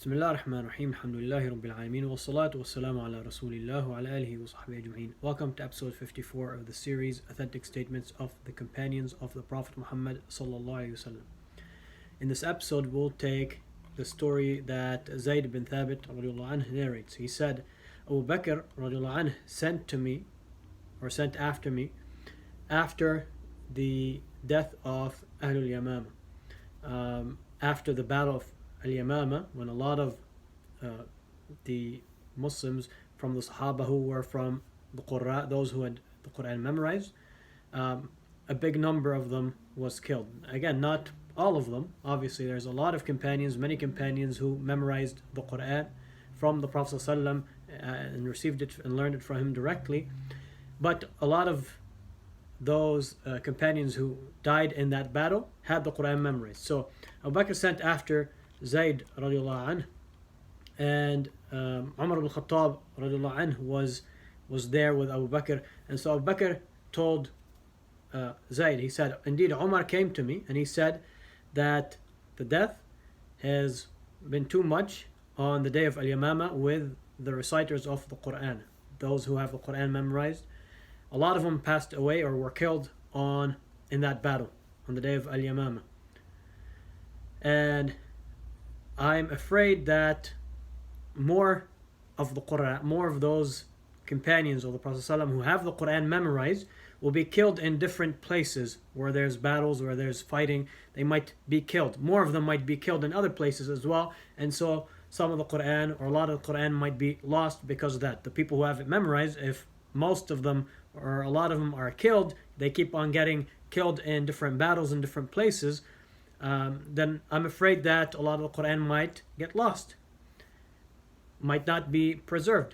بسم الله الرحمن الرحيم الحمد لله رب العالمين والصلاة والسلام على رسول الله وعلى آله وصحبه أجمعين. Welcome to episode 54 of the series Authentic Statements of the Companions of the Prophet Muhammad sallallahu alaihi wasallam. In this episode we'll take the story that Zaid bin Thabit radiallahu anh narrates. He said, Abu Bakr radiallahu anh sent after me after the death of Ahlul Yamama, after the battle of Al-Yamama, when a lot of the Muslims from the Sahaba who were from the Qur'an, those who had the Qur'an memorized, a big number of them was killed. Again, not all of them. Obviously, there's a lot of companions, many companions who memorized the Qur'an from the Prophet ﷺ and received it and learned it from him directly. But a lot of those companions who died in that battle had the Qur'an memorized. So Abu Bakr sent after Zaid radiallahu anh, and Umar ibn Khattab radiallahu anh was there with Abu Bakr. And so Abu Bakr told Zaid, he said, indeed Umar came to me and he said that the death has been too much on the day of Al-Yamama with the reciters of the Qur'an, those who have the Qur'an memorized. A lot of them passed away or were killed in that battle on the day of Al-Yamama. And I'm afraid that more of the Qur'an, more of those companions of the Prophet ﷺ who have the Qur'an memorized will be killed in different places where there's battles, where there's fighting. They might be killed. More of them might be killed in other places as well. And so some of the Qur'an or a lot of the Qur'an might be lost because of that. The people who have it memorized, if most of them or a lot of them are killed, they keep on getting killed in different battles in different places. Then I'm afraid that a lot of the Qur'an might get lost, might not be preserved.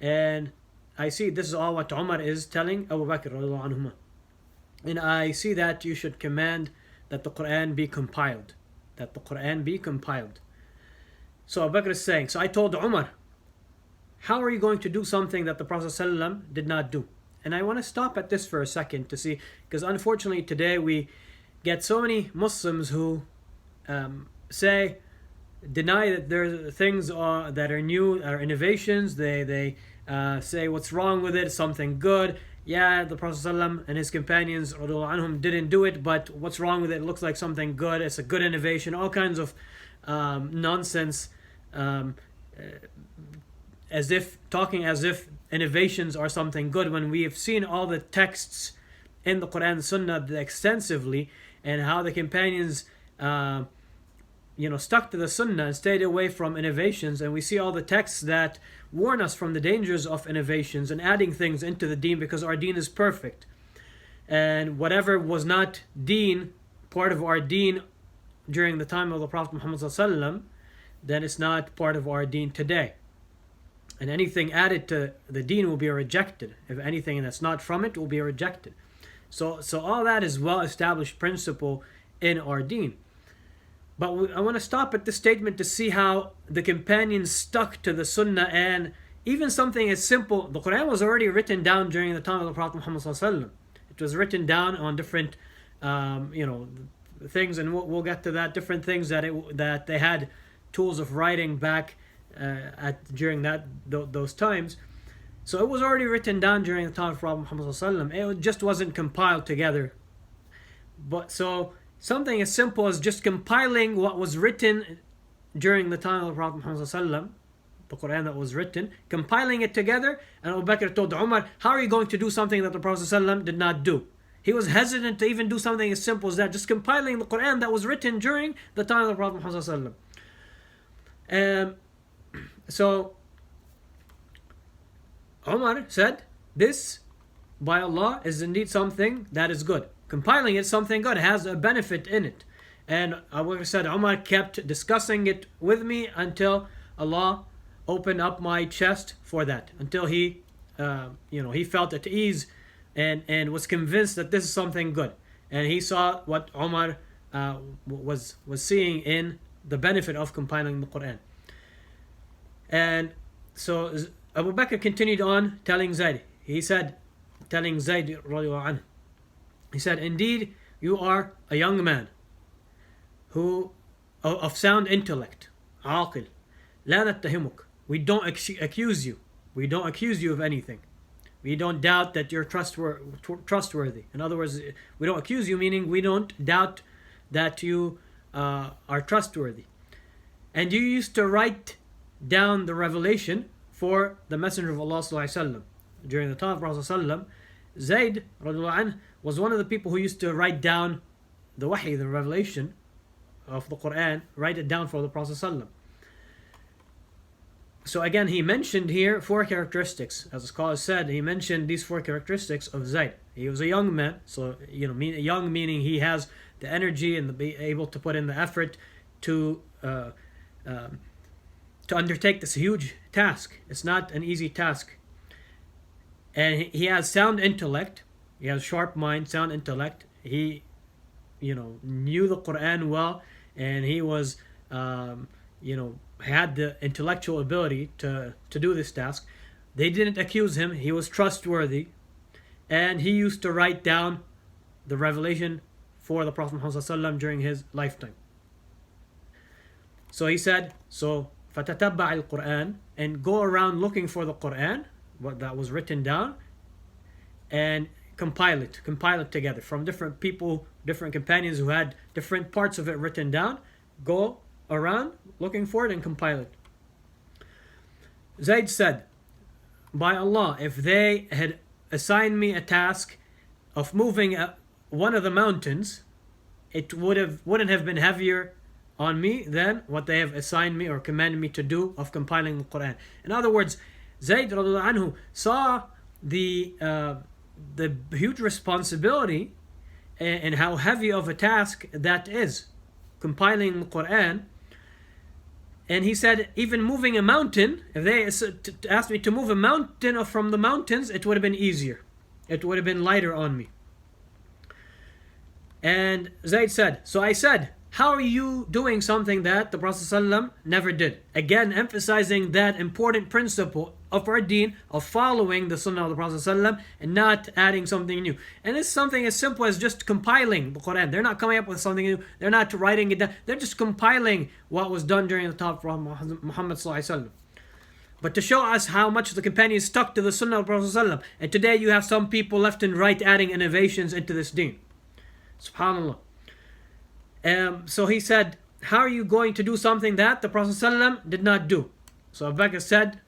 And I see this is all what Umar is telling Abu Bakr radiallahu anhuma. And I see that you should command that the Qur'an be compiled. That the Qur'an be compiled. So Abu Bakr is saying, so I told Umar, how are you going to do something that the Prophet ﷺ did not do? And I want to stop at this for a second to see, because unfortunately today we get so many Muslims who deny that there are things that are new, are innovations. They say what's wrong with it, something good. Yeah, the Prophet ﷺ and his companions radiallahu anhum didn't do it, but what's wrong with it? It looks like something good. It's a good innovation. All kinds of nonsense, as if innovations are something good, when we have seen all the texts in the Quran and Sunnah extensively, and how the companions stuck to the Sunnah and stayed away from innovations. And we see all the texts that warn us from the dangers of innovations and adding things into the deen, because our deen is perfect. And whatever was not deen, part of our deen during the time of the Prophet Muhammad ﷺ, then it's not part of our deen today. And anything added to the deen will be rejected. If anything that's not from it will be rejected. So all that is well-established principle in our deen. But I want to stop at this statement to see how the companions stuck to the Sunnah, and even something as simple. The Quran was already written down during the time of the Prophet Muhammad ﷺ. It was written down on different, things, and we'll get to that. Different things that they had tools of writing back during those times. So it was already written down during the time of Prophet Muhammad ﷺ. It just wasn't compiled together. But so something as simple as just compiling what was written during the time of the Prophet Muhammad ﷺ, the Quran that was written, compiling it together. And Abu Bakr told Umar, how are you going to do something that the Prophet ﷺ did not do? He was hesitant to even do something as simple as that, just compiling the Quran that was written during the time of the Prophet Muhammad ﷺ. So Umar said, this, by Allah, is indeed something that is good. Compiling it is something good, has a benefit in it. And Abu Bakr said, Umar kept discussing it with me until Allah opened up my chest for that. Until he felt at ease and was convinced that this is something good. And he saw what Umar was seeing in the benefit of compiling the Quran. And so Abu Bakr continued on telling Zaid. He said, telling Zaid radiallahu anhu, he said, indeed, you are a young man who of sound intellect, aqil, لا نتهمك. We don't accuse you. We don't accuse you of anything. We don't doubt that you're trustworthy. In other words, we don't accuse you, meaning we don't doubt that you are trustworthy. And you used to write down the revelation for the Messenger of Allah sallallahu alaihi wasallam. During the time of Prophet sallallahu alaihi wasallam, Zaid radiallahu anh was one of the people who used to write down the wahi, the revelation of the Quran, write it down for the Prophet sallallahu alaihi wasallam. So again, he mentioned here 4 characteristics. As the scholar said, he mentioned these 4 characteristics of Zaid. He was a young man, so young meaning he has the energy and be able to put in the effort to undertake this huge task. It's not an easy task. And he has sound intellect. He has sharp mind, sound intellect. He, knew the Quran well, and he was, had the intellectual ability to do this task. They didn't accuse him. He was trustworthy, and he used to write down the revelation for the Prophet Muhammad during his lifetime. So he said, فَتَتَبَّعِ الْقُرْآنِ, and go around looking for the Quran, what that was written down, and compile it together from different people, different companions who had different parts of it written down. Go around looking for it and compile it. Zaid said, by Allah, if they had assigned me a task of moving one of the mountains, it wouldn't have been heavier on me than what they have assigned me or commanded me to do of compiling the Quran. In other words, Zayd radiallahu anhu saw the huge responsibility and how heavy of a task that is, compiling the Quran. And he said, even moving a mountain, if they asked me to move a mountain from the mountains, it would have been easier. It would have been lighter on me. And Zayd said, so I said, how are you doing something that the Prophet ﷺ never did? Again, emphasizing that important principle of our deen, of following the sunnah of the Prophet ﷺ and not adding something new. And it's something as simple as just compiling the Quran. They're not coming up with something new. They're not writing it down. They're just compiling what was done during the time of Prophet Muhammad ﷺ. But to show us how much the companions stuck to the sunnah of the Prophet ﷺ. And today you have some people left and right adding innovations into this deen. SubhanAllah. So he said, how are you going to do something that the Prophet ﷺ did not do? So Abu Bakr said,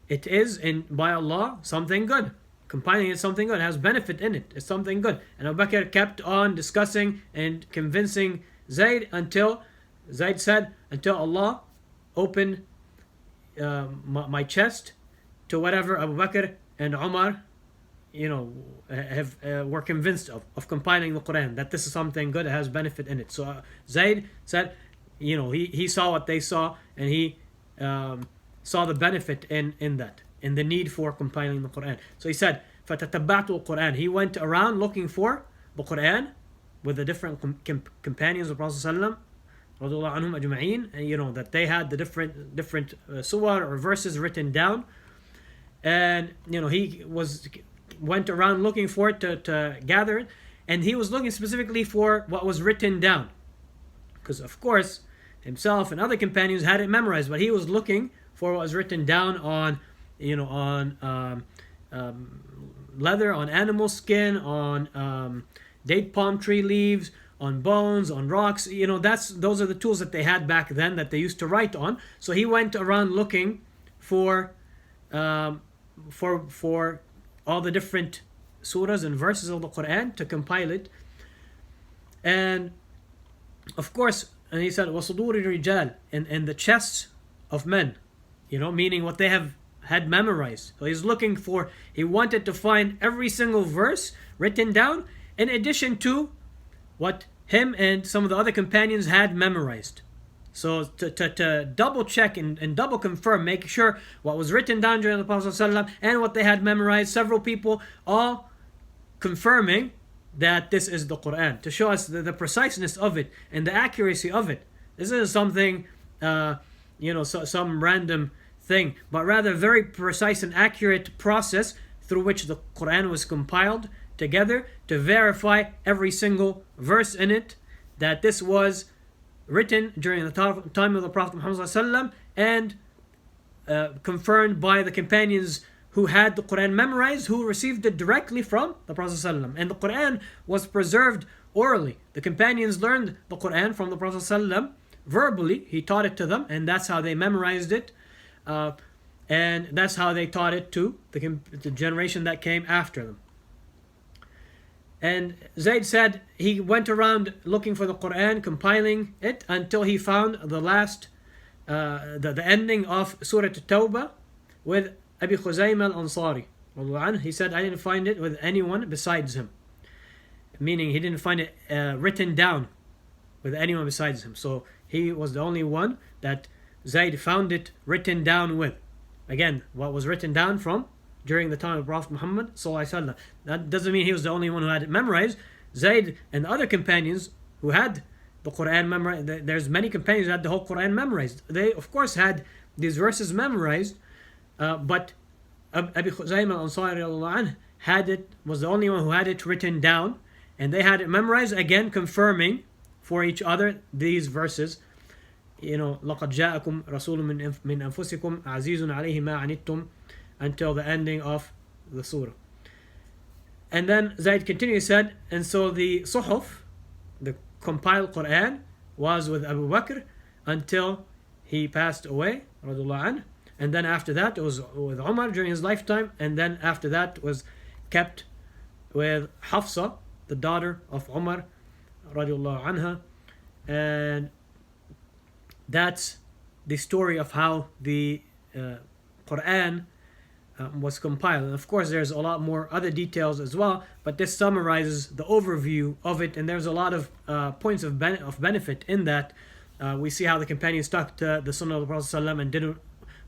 it is, by Allah, something good. Compiling is something good. It has benefit in it. It's something good. And Abu Bakr kept on discussing and convincing Zayd until Zayd said, until Allah opened my chest to whatever Abu Bakr and Umar were convinced of compiling the Quran, that this is something good, it has benefit in it. So Zayd said, he saw what they saw, and he saw the benefit in that, in the need for compiling the Quran. So he said, فَتَتَبَّعْتُ الْقُرْآنِ. He went around looking for the Quran with the different companions of the Prophet ﷺ, رضي الله عنهم أجمعين, and that they had the different surah or verses written down, and he went around looking for it to gather it, and he was looking specifically for what was written down, because of course himself and other companions had it memorized, but he was looking for what was written down on leather, on animal skin, on date palm tree leaves, on bones, on rocks. Those are the tools that they had back then that they used to write on. So he went around looking for all the different surahs and verses of the Quran to compile it. And of course, and he said, وَصُدُورِ الرِّجَالِ, and the chests of men, meaning what they have had memorized. So he wanted to find every single verse written down in addition to what him and some of the other companions had memorized. So to double check and double confirm, make sure what was written down during the Prophet ﷺ and what they had memorized, several people all confirming that this is the Quran, to show us the preciseness of it and the accuracy of it. This isn't something, some random thing, but rather a very precise and accurate process through which the Quran was compiled together to verify every single verse in it, that this was written during the time of the Prophet Muhammad ﷺ, and confirmed by the companions who had the Quran memorized, who received it directly from the Prophet ﷺ. And the Quran was preserved orally. The companions learned the Quran from the Prophet ﷺ verbally. He taught it to them, and that's how they memorized it. And that's how they taught it to the generation that came after them. And Zaid said he went around looking for the Quran, compiling it, until he found the last, the ending of Surah At-Tawbah with Abi Khuzaymah al-Ansari. He said, I didn't find it with anyone besides him. Meaning he didn't find it written down with anyone besides him. So he was the only one that Zaid found it written down with. Again, what was written down from during the time of Prophet Muhammad ﷺ. That doesn't mean he was the only one who had it memorized. Zaid and the other companions who had the Quran memorized, there's many companions who had the whole Quran memorized. They of course had these verses memorized, but Abi Khuzaymah al-Ansari had it, was the only one who had it written down, and they had it memorized, again confirming for each other these verses. لَقَدْ جَاءَكُمْ رَسُولٌ مِّنْ أَنفُسِكُمْ عَزِيزٌ عَلَيْهِ مَا عَنِتُّمْ, until the ending of the surah. And then Zaid continues, said, and so the Suhuf, the compiled Quran, was with Abu Bakr until he passed away, radiyallahu anhu. And then after that it was with Umar during his lifetime, and then after that was kept with Hafsa, the daughter of Umar, radiyallahu anha. And that's the story of how the Quran was compiled. And of course there's a lot more other details as well, but this summarizes the overview of it, and there's a lot of points of benefit in that. We see how the companions stuck to the Sunnah of the Prophet ﷺ and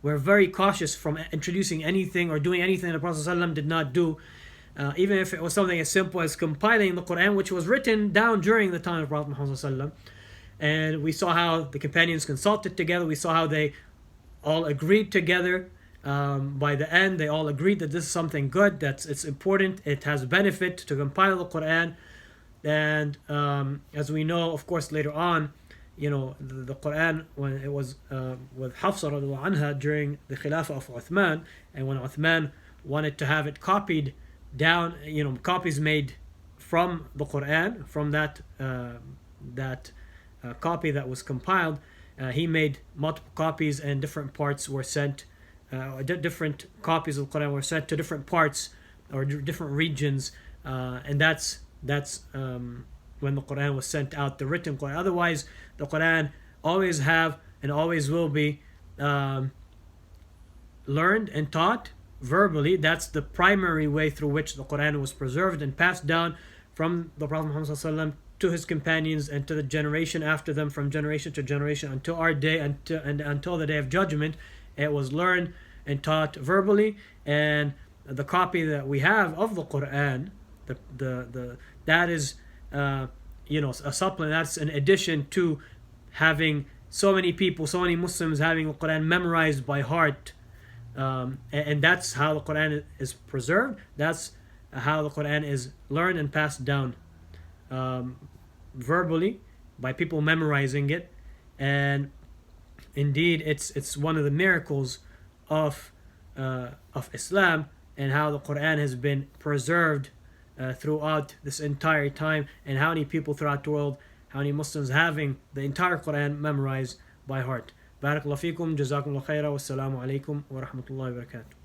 were very cautious from introducing anything or doing anything the Prophet ﷺ did not do, even if it was something as simple as compiling the Quran, which was written down during the time of Prophet Muhammad ﷺ. And we saw how the companions consulted together. We saw how they all agreed together. By the end, they all agreed that this is something good, that it's important, it has benefit to compile the Quran. And as we know, of course, later on, the Quran, when it was with Hafsa radiallahu anha during the Khilafah of Uthman, and when Uthman wanted to have it copied down, copies made from the Quran, from that copy that was compiled, he made multiple copies, and different parts were sent. Different copies of the Quran were sent to different parts or different regions, and that's when the Quran was sent out, the written Quran. Otherwise, the Quran always have and always will be learned and taught verbally. That's the primary way through which the Quran was preserved and passed down from the Prophet Muhammad ﷺ to his companions and to the generation after them, from generation to generation until our day, until the day of judgment. It was learned and taught verbally, and the copy that we have of the Quran, that is a supplement. That's an addition to having so many people, so many Muslims having the Quran memorized by heart, and that's how the Quran is preserved. That's how the Quran is learned and passed down verbally by people memorizing it. And indeed, it's one of the miracles of Islam, and how the Quran has been preserved throughout this entire time, and how many people throughout the world, how many Muslims having the entire Quran memorized by heart. Barakallahu feekum, jazakumullah khaira, wassalamu alaikum wa rahmatullahi wa barakatuh.